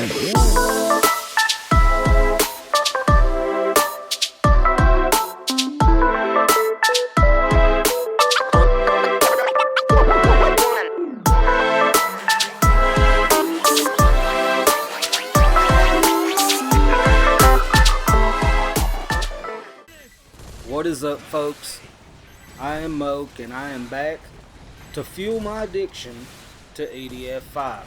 What is up, folks? I am Moke, and I am back to fuel my addiction to EDF 5.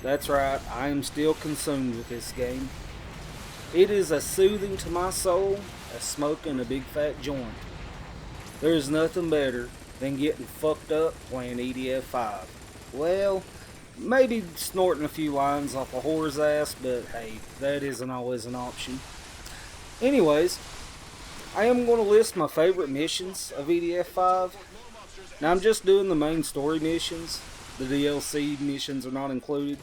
That's right, I am still consumed with this game. It is as soothing to my soul as smoking a big fat joint. There is nothing better than getting fucked up playing EDF 5. Well, maybe snorting a few lines off a whore's ass, but hey, that isn't always an option. Anyways, I am going to list my favorite missions of EDF 5. Now I'm just doing the main story missions. The DLC missions are not included.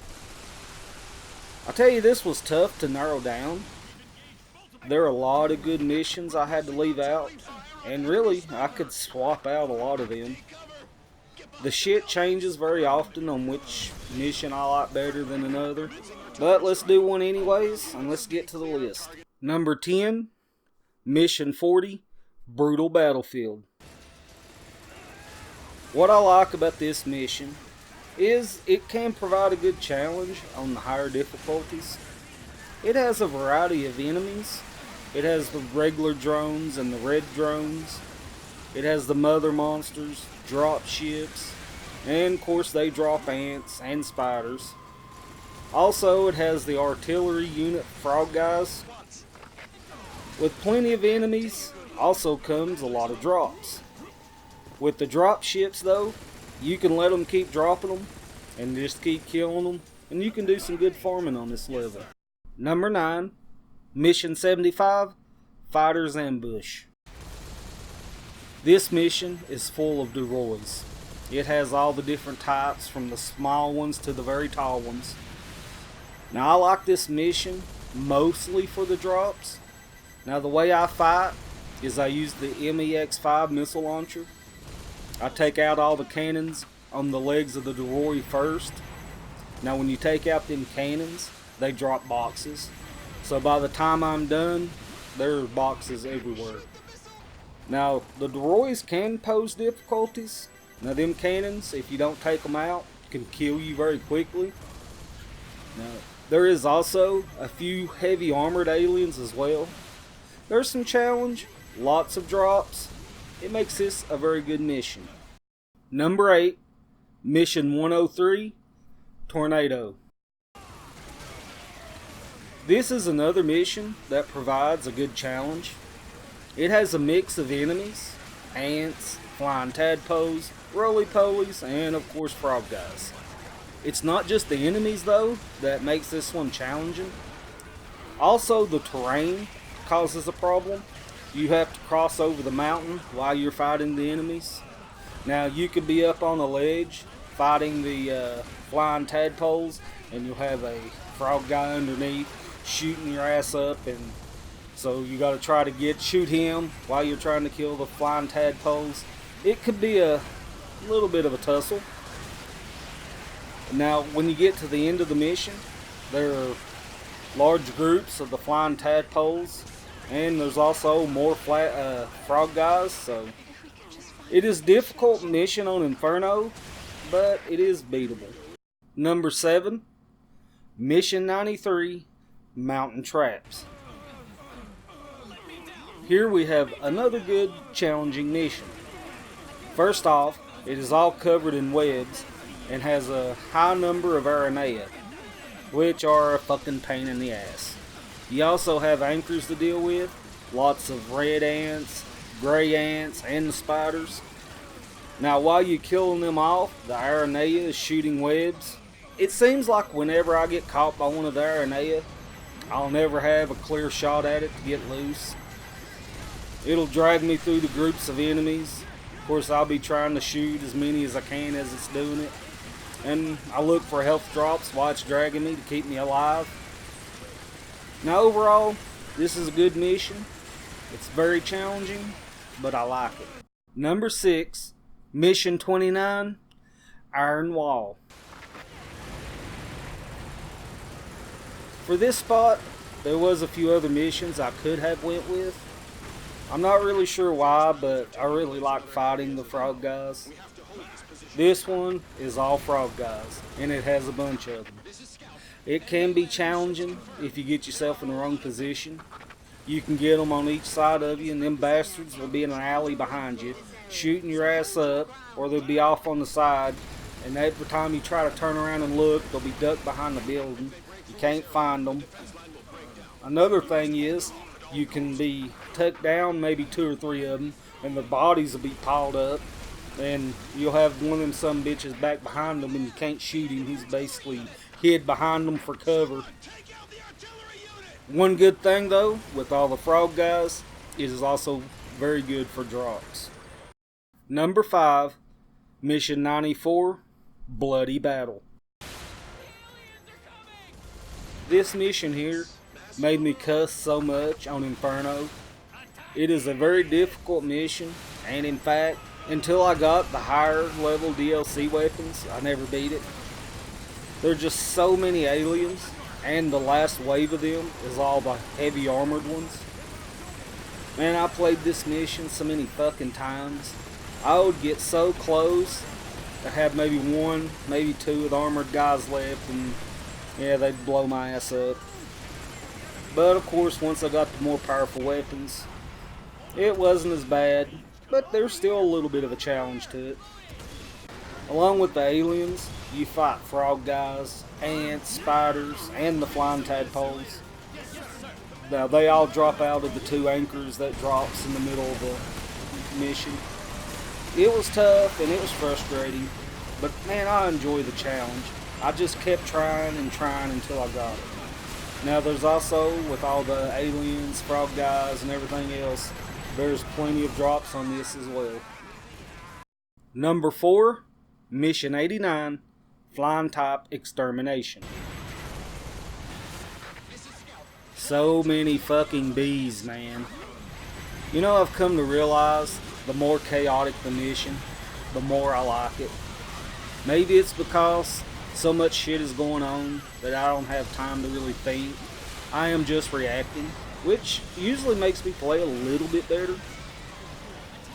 I'll tell you, this was tough to narrow down. There are a lot of good missions I had to leave out, and really I could swap out a lot of them. The shit changes very often on which mission I like better than another, but let's do one anyways, and let's get to the list. Number 10. Mission 40, Brutal Battlefield. What I like about this mission is it can provide a good challenge on the higher difficulties. It has a variety of enemies. It has the regular drones and the red drones. It has the mother monsters, drop ships, and of course they drop ants and spiders. Also, it has the artillery unit frog guys. With plenty of enemies, also comes a lot of drops. With the drop ships though, you can let them keep dropping them, and just keep killing them, and you can do some good farming on this level. Number 9, Mission 75, Fighter's Ambush. This mission is full of Duroys. It has all the different types, from the small ones to the very tall ones. Now I like this mission mostly for the drops. Now the way I fight is I use the MEX-5 missile launcher. I take out all the cannons on the legs of the Duroy first. Now when you take out them cannons, they drop boxes. So by the time I'm done, there are boxes everywhere. Now the Duroys can pose difficulties. Now them cannons, if you don't take them out, can kill you very quickly. Now there is also a few heavy armored aliens as well. There's some challenge, lots of drops. It makes this a very good mission. Number 8, Mission 103, Tornado. This is another mission that provides a good challenge. It has a mix of enemies, ants, flying tadpoles, roly-polies, and of course frog guys. It's not just the enemies though that makes this one challenging. Also the terrain causes a problem. You have to cross over the mountain while you're fighting the enemies. Now you could be up on a ledge fighting the flying tadpoles, and you'll have a frog guy underneath shooting your ass up, and so you got to try to shoot him while you're trying to kill the flying tadpoles. It could be a little bit of a tussle. Now when you get to the end of the mission, there are large groups of the flying tadpoles, and there's also more frog guys, so it is a difficult mission on Inferno, but it is beatable. Number 7, Mission 93, Mountain Traps. Here we have another good challenging mission. First off, it is all covered in webs and has a high number of aranea, which are a fucking pain in the ass. You also have anchors to deal with, lots of red ants, gray ants, and the spiders. Now while you're killing them off, the aranea is shooting webs. It seems like whenever I get caught by one of the aranea, I'll never have a clear shot at it to get loose. It'll drag me through the groups of enemies. Of course, I'll be trying to shoot as many as I can as it's doing it. And I look for health drops while it's dragging me to keep me alive. Now overall, this is a good mission. It's very challenging, but I like it. Number 6, Mission 29, Iron Wall. For this spot, there was a few other missions I could have went with. I'm not really sure why, but I really like fighting the frog guys. This one is all frog guys, and it has a bunch of them. It can be challenging if you get yourself in the wrong position. You can get them on each side of you, and them bastards will be in an alley behind you, shooting your ass up, or they'll be off on the side, and every time you try to turn around and look, they'll be ducked behind the building. You can't find them. Another thing is, you can be tucked down, maybe 2 or 3 of them, and their bodies will be piled up, and you'll have one of them some bitches back behind them, and you can't shoot him. He's basically hid behind them for cover. One good thing though, with all the frog guys, it is also very good for drops. Number 5, Mission 94, Bloody Battle. This mission here made me cuss so much on Inferno. It is a very difficult mission, and in fact, until I got the higher level DLC weapons, I never beat it. There are just so many aliens, and the last wave of them is all the heavy armored ones. Man, I played this mission so many fucking times. I would get so close, I'd have maybe 1, maybe 2 of the armored guys left, and yeah, they'd blow my ass up. But of course, once I got the more powerful weapons, it wasn't as bad, but there's still a little bit of a challenge to it. Along with the aliens, you fight frog guys, ants, spiders, and the flying tadpoles. Now, they all drop out of the 2 anchors that drops in the middle of the mission. It was tough and it was frustrating, but man, I enjoy the challenge. I just kept trying and trying until I got it. Now, there's also, with all the aliens, frog guys, and everything else, there's plenty of drops on this as well. Number 4, Mission 89, Flying Type Extermination. So many fucking bees, man. You know, I've come to realize the more chaotic the mission, the more I like it. Maybe it's because so much shit is going on that I don't have time to really think. I am just reacting, which usually makes me play a little bit better.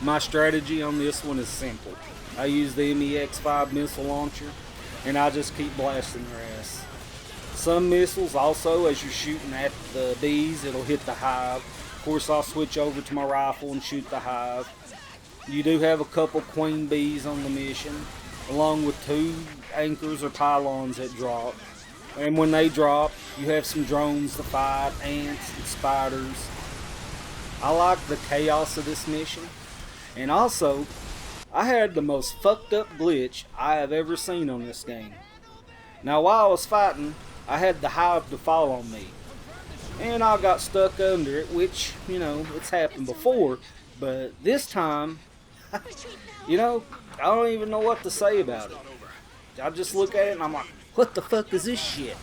My strategy on this one is simple. I use the MEX-5 missile launcher, and I just keep blasting their ass. Some missiles also, as you're shooting at the bees, it'll hit the hive. Of course, I'll switch over to my rifle and shoot the hive. You do have a couple queen bees on the mission, along with 2 anchors or pylons that drop. And when they drop, you have some drones to fight, ants and spiders. I like the chaos of this mission. And also, I had the most fucked up glitch I have ever seen on this game. Now, while I was fighting, I had the hive to fall on me. And I got stuck under it, which, you know, it's happened before. But this time, you know, I don't even know what to say about it. I just look at it and I'm like, what the fuck is this shit?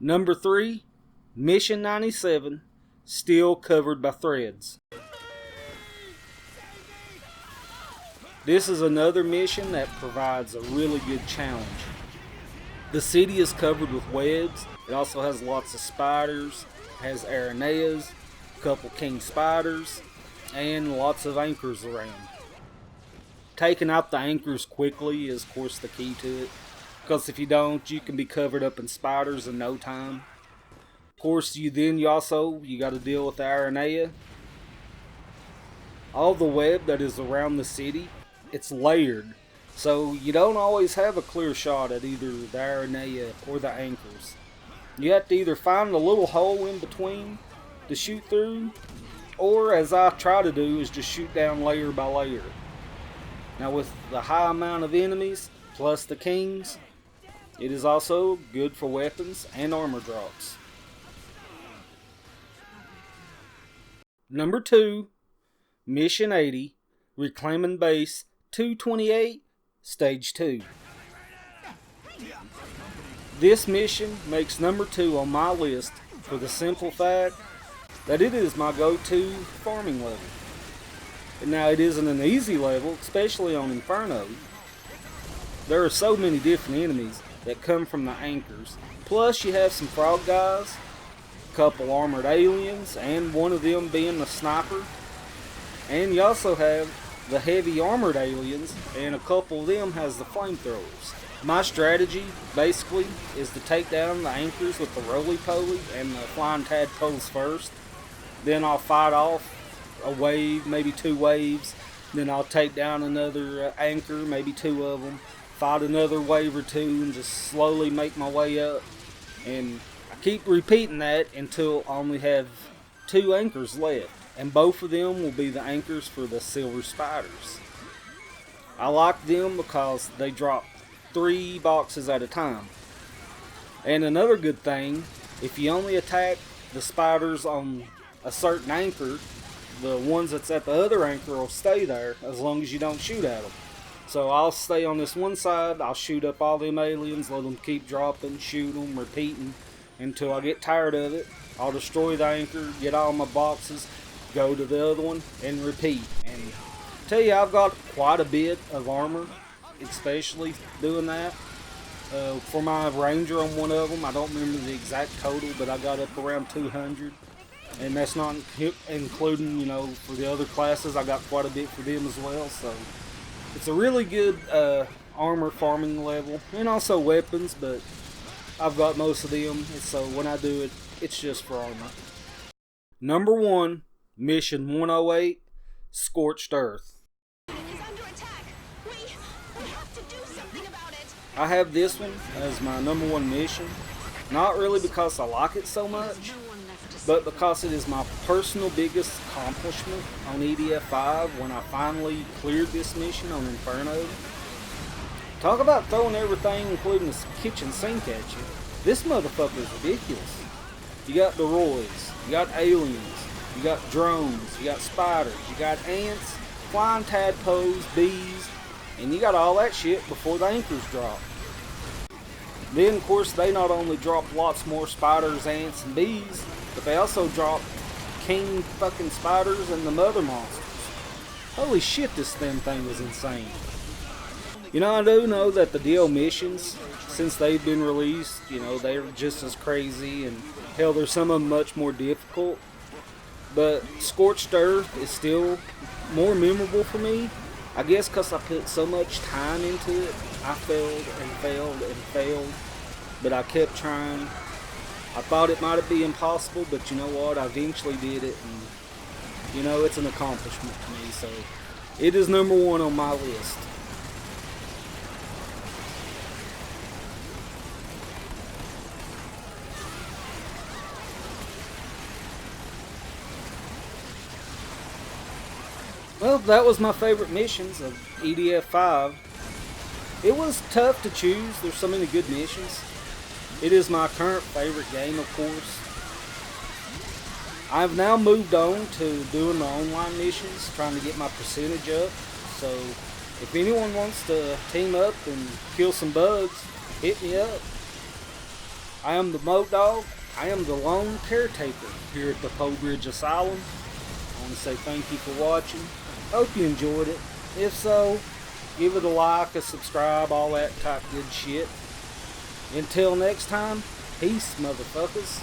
Number 3, Mission 97, Still Covered by Threads. This is another mission that provides a really good challenge. The city is covered with webs. It also has lots of spiders, has araneas, a couple king spiders, and lots of anchors around. Taking out the anchors quickly is, of course, the key to it. Because if you don't, you can be covered up in spiders in no time. Of course, you got to deal with the aranea. All the web that is around the city, it's layered. So you don't always have a clear shot at either the aranea or the anchors. You have to either find a little hole in between to shoot through, or as I try to do, is just shoot down layer by layer. Now, with the high amount of enemies, plus the kings, it is also good for weapons and armor drops. Number 2, Mission 80, Reclaiming Base 228, Stage 2. This mission makes number 2 on my list for the simple fact that it is my go-to farming level. Now, it isn't an easy level, especially on Inferno. There are so many different enemies that come from the anchors. Plus, you have some frog guys, a couple armored aliens, and one of them being a sniper. And you also have the heavy armored aliens, and a couple of them has the flamethrowers. My strategy, basically, is to take down the anchors with the roly-poly and the flying tadpoles first. Then I'll fight off a wave, maybe 2 waves. Then I'll take down another anchor, maybe 2 of them. Fight another wave or 2 and just slowly make my way up. And I keep repeating that until I only have 2 anchors left. And both of them will be the anchors for the silver spiders. I like them because they drop 3 boxes at a time. And another good thing, if you only attack the spiders on a certain anchor, the ones that's at the other anchor will stay there as long as you don't shoot at them. So I'll stay on this one side, I'll shoot up all them aliens, let them keep dropping, shoot them, repeating until I get tired of it. I'll destroy the anchor, get all my boxes, go to the other one, and repeat. And I tell you, I've got quite a bit of armor, especially doing that. For my ranger on one of them, I don't remember the exact total, but I got up around 200. And that's not including, you know, for the other classes, I got quite a bit for them as well. So it's a really good armor farming level, and also weapons, but I've got most of them, so when I do it, it's just for armor. Number 1, Mission 108, Scorched Earth. I have this one as my number 1 mission, not really because I like it so much, but because it is my personal biggest accomplishment on EDF 5 when I finally cleared this mission on Inferno. Talk about throwing everything, including the kitchen sink at you. This motherfucker is ridiculous. You got the roids, you got aliens, you got drones, you got spiders, you got ants, flying tadpoles, bees, and you got all that shit before the anchors drop. Then, of course, they not only drop lots more spiders, ants, and bees, but they also drop king fucking spiders and the mother monsters. Holy shit, this damn thing was insane. You know, I do know that the DL missions, since they've been released, you know, they're just as crazy, and hell, there's some of them much more difficult. But Scorched Earth is still more memorable for me. I guess because I put so much time into it. I failed and failed and failed, but I kept trying. I thought it might be impossible, but you know what? I eventually did it, and you know, it's an accomplishment to me. So it is number 1 on my list. Well, that was my favorite missions of EDF 5. It was tough to choose. There's so many good missions. It is my current favorite game, of course. I've now moved on to doing the online missions, trying to get my percentage up. So if anyone wants to team up and kill some bugs, hit me up. I am the Moat Dog. I am the lone caretaker here at the Poe Bridge Asylum. I want to say thank you for watching. Hope you enjoyed it. If so, give it a like, a subscribe, all that type good shit. Until next time, peace, motherfuckers.